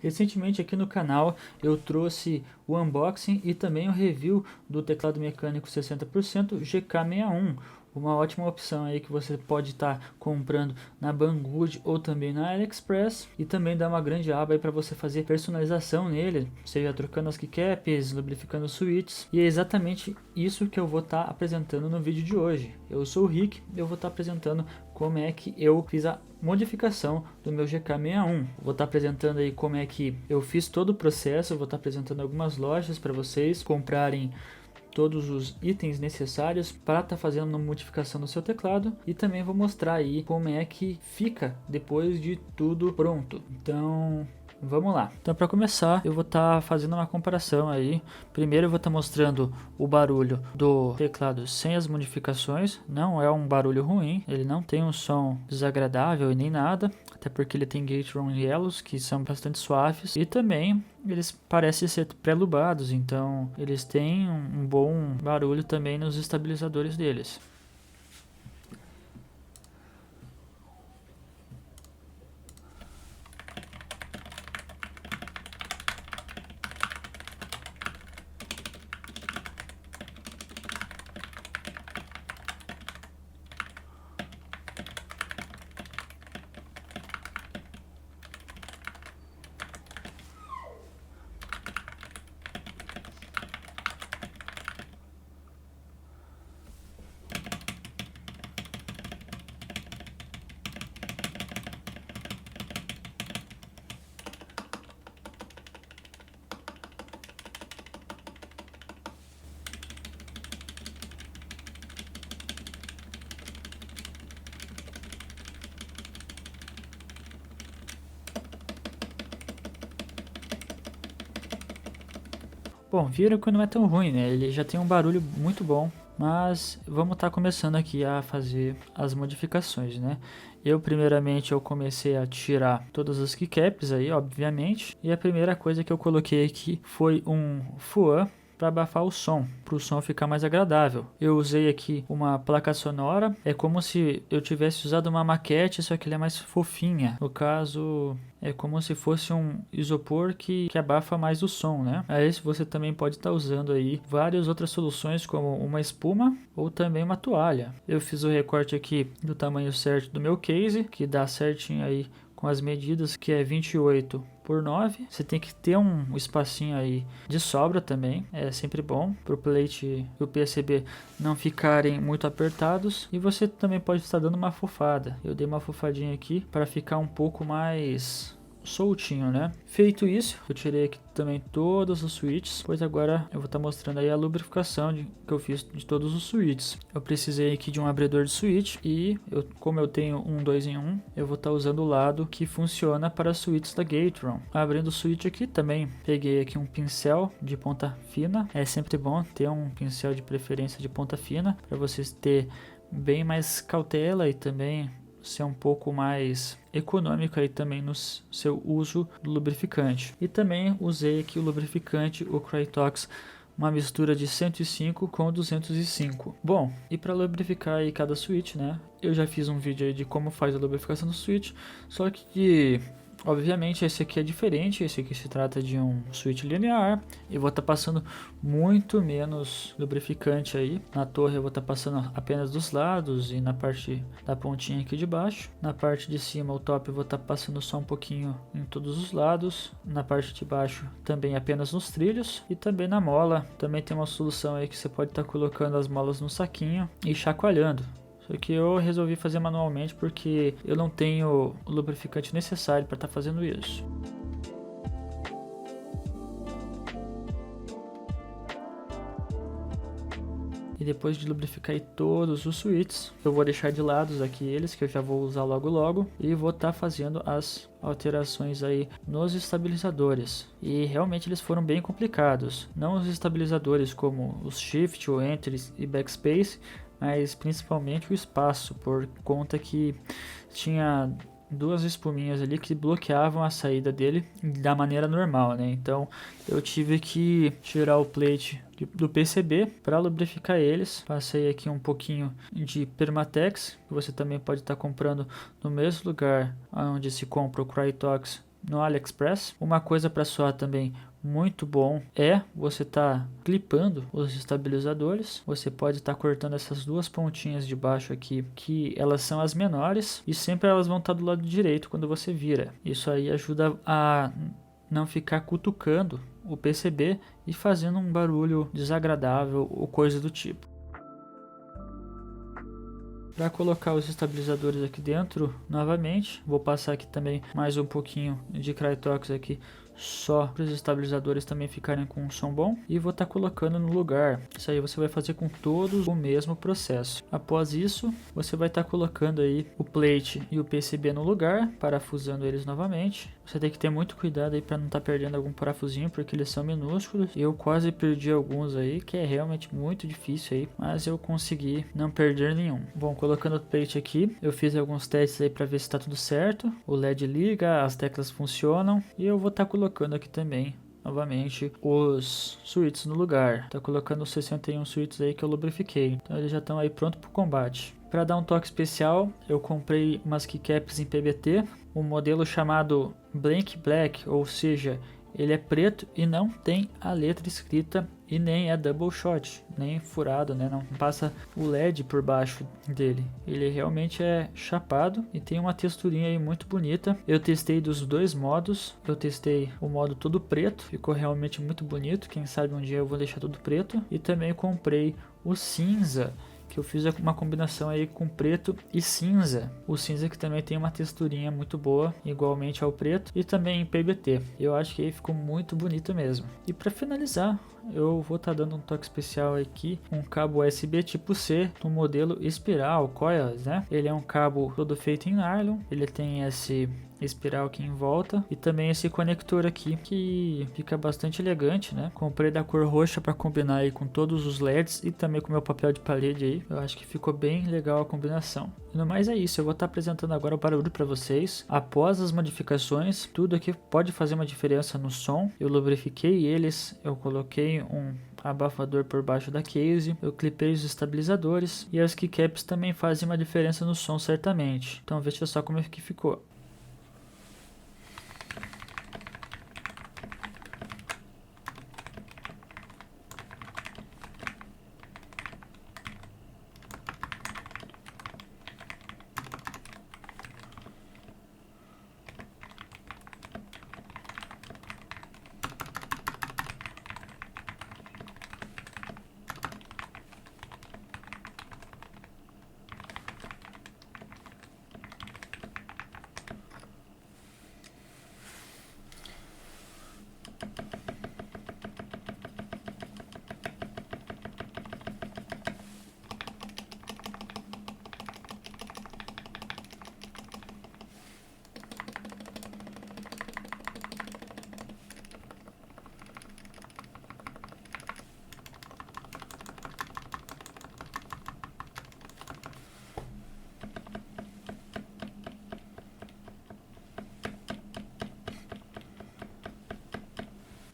Recentemente aqui no canal eu trouxe o unboxing e também o review do teclado mecânico 60% GK61, uma ótima opção aí que você pode estar comprando na Banggood ou também na AliExpress, e também dá uma grande aba aí para você fazer personalização nele, seja trocando as keycaps, lubrificando os switches, e é exatamente isso que eu vou estar apresentando no vídeo de hoje. Eu sou o Rick, eu vou estar apresentando como é que eu fiz a modificação do meu GK61. Vou estar apresentando aí como é que eu fiz todo o processo, vou estar apresentando algumas lojas para vocês comprarem todos os itens necessários para estar fazendo uma modificação no seu teclado, e também vou mostrar aí como é que fica depois de tudo pronto. Então vamos lá. Então, para começar, eu vou estar fazendo uma comparação aí. Primeiro eu vou estar mostrando o barulho do teclado sem as modificações. Não é um barulho ruim, ele não tem um som desagradável e nem nada, até porque ele tem Gateron Yellows que são bastante suaves, e também eles parecem ser pré-lubados, então eles têm um bom barulho também nos estabilizadores deles. Bom, viram que não é tão ruim, né? Ele já tem um barulho muito bom, mas vamos estar começando aqui a fazer as modificações, né? Primeiramente eu comecei a tirar todas as keycaps aí, obviamente, e a primeira coisa que eu coloquei aqui foi um FUAN para abafar o som, para o som ficar mais agradável. Eu usei aqui uma placa sonora, é como se eu tivesse usado uma maquete, só que ela é mais fofinha. No caso, é como se fosse um isopor que abafa mais o som, né? Aí você também pode estar usando aí várias outras soluções, como uma espuma ou também uma toalha. Eu fiz o recorte aqui do tamanho certo do meu case, que dá certinho aí com as medidas, que é 28 por 9. Você tem que ter um espacinho aí de sobra também, é sempre bom para o plate e o PCB não ficarem muito apertados, e você também pode estar dando uma fofada. Eu dei uma fofadinha aqui para ficar um pouco mais soltinho, né? Feito isso, eu tirei aqui também todos os switches, pois agora eu vou estar mostrando aí a lubrificação que eu fiz de todos os switches. Eu precisei aqui de um abridor de switch, e como eu tenho um 2 em 1, eu vou estar usando o lado que funciona para switches da Gateron. Abrindo o switch aqui, também peguei aqui um pincel de ponta fina. É sempre bom ter um pincel de preferência de ponta fina, para vocês ter bem mais cautela e também ser um pouco mais econômico aí também no seu uso do lubrificante. E também usei aqui o lubrificante, o Krytox, uma mistura de 105 com 205. Bom, e para lubrificar aí cada switch, né? Eu já fiz um vídeo aí de como faz a lubrificação do switch, só que obviamente esse aqui é diferente. Esse aqui se trata de um switch linear, e vou estar passando muito menos lubrificante aí. Na torre eu vou estar passando apenas dos lados e na parte da pontinha aqui de baixo. Na parte de cima, o top, eu vou estar passando só um pouquinho em todos os lados. Na parte de baixo também apenas nos trilhos, e também na mola. Também tem uma solução aí que você pode estar colocando as molas no saquinho e chacoalhando. Só que eu resolvi fazer manualmente porque eu não tenho o lubrificante necessário para estar fazendo isso. E depois de lubrificar todos os switches, eu vou deixar de lado aqui eles, que eu já vou usar logo, e vou estar fazendo as alterações aí nos estabilizadores. E realmente eles foram bem complicados. Não os estabilizadores como os Shift, o Enter e Backspace, mas principalmente o espaço, por conta que tinha duas espuminhas ali que bloqueavam a saída dele da maneira normal, né? Então eu tive que tirar o plate do PCB para lubrificar eles. Passei aqui um pouquinho de Permatex, que você também pode estar comprando no mesmo lugar onde se compra o Krytox no AliExpress. Uma coisa para soar também muito bom é você tá clipando os estabilizadores. Você pode estar cortando essas duas pontinhas de baixo aqui, que elas são as menores, e sempre elas vão estar do lado direito quando você vira. Isso aí ajuda a não ficar cutucando o PCB e fazendo um barulho desagradável ou coisa do tipo. Para colocar os estabilizadores aqui dentro novamente, vou passar aqui também mais um pouquinho de Krytox aqui, só para os estabilizadores também ficarem com um som bom, e vou estar colocando no lugar. Isso aí você vai fazer com todos o mesmo processo. Após isso, você vai estar colocando aí o plate e o PCB no lugar, parafusando eles novamente. Você tem que ter muito cuidado aí para não estar perdendo algum parafusinho, porque eles são minúsculos. Eu quase perdi alguns aí, que é realmente muito difícil aí, mas eu consegui não perder nenhum. Bom, colocando o plate aqui, eu fiz alguns testes aí para ver se está tudo certo. O LED liga, as teclas funcionam, e eu vou estar colocando aqui também novamente os switches no lugar. Tá colocando os 61 switches aí que eu lubrifiquei, então eles já estão aí pronto para o combate. Para dar um toque especial, eu comprei umas keycaps em PBT, um modelo chamado Blank Black, ou seja, ele é preto e não tem a letra escrita e nem é double shot, nem furado, né? Não passa o LED por baixo dele. Ele realmente é chapado e tem uma texturinha aí muito bonita. Eu testei dos dois modos. Eu testei o modo todo preto, ficou realmente muito bonito. Quem sabe um dia eu vou deixar tudo preto. E também comprei o cinza, que eu fiz uma combinação aí com preto e cinza. O cinza que também tem uma texturinha muito boa, igualmente ao preto, e também em PBT. Eu acho que aí ficou muito bonito mesmo. E para finalizar, eu vou estar dando um toque especial aqui, um cabo USB tipo C, no modelo espiral, coils, né? Ele é um cabo todo feito em nylon, ele tem esse espiral aqui em volta e também esse conector aqui que fica bastante elegante, né? Comprei da cor roxa para combinar aí com todos os LEDs e também com meu papel de parede aí. Eu acho que ficou bem legal a combinação. E no mais é isso, eu vou estar apresentando agora o barulho para vocês. Após as modificações, tudo aqui pode fazer uma diferença no som. Eu lubrifiquei eles, eu coloquei um abafador por baixo da case, eu clipei os estabilizadores e as keycaps também fazem uma diferença no som certamente. Então veja só como é que ficou.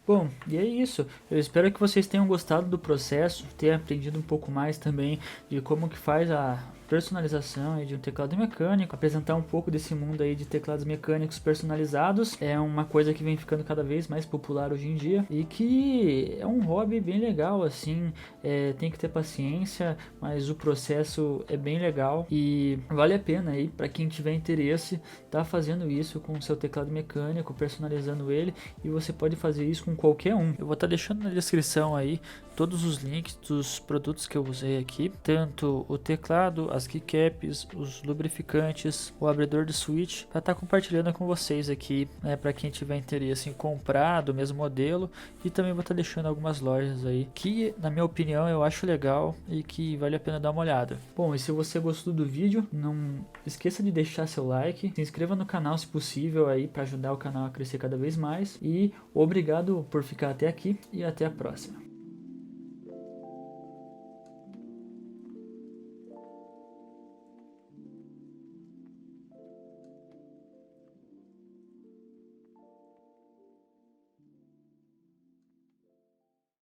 Bom, e é isso. Eu espero que vocês tenham gostado do processo, ter aprendido um pouco mais também de como que faz a personalização de um teclado mecânico, apresentar um pouco desse mundo aí de teclados mecânicos personalizados. É uma coisa que vem ficando cada vez mais popular hoje em dia e que é um hobby bem legal, assim, tem que ter paciência, mas o processo é bem legal e vale a pena aí para quem tiver interesse tá fazendo isso com o seu teclado mecânico, personalizando ele, e você pode fazer isso com qualquer um. Eu vou estar deixando na descrição aí todos os links dos produtos que eu usei aqui, tanto o teclado, as keycaps, os lubrificantes, o abridor de switch, para estar compartilhando com vocês aqui, né, para quem tiver interesse em comprar do mesmo modelo, e também vou estar deixando algumas lojas aí que, na minha opinião, eu acho legal e que vale a pena dar uma olhada. Bom, e se você gostou do vídeo, não esqueça de deixar seu like, se inscreva no canal se possível aí para ajudar o canal a crescer cada vez mais, e obrigado por ficar até aqui e até a próxima.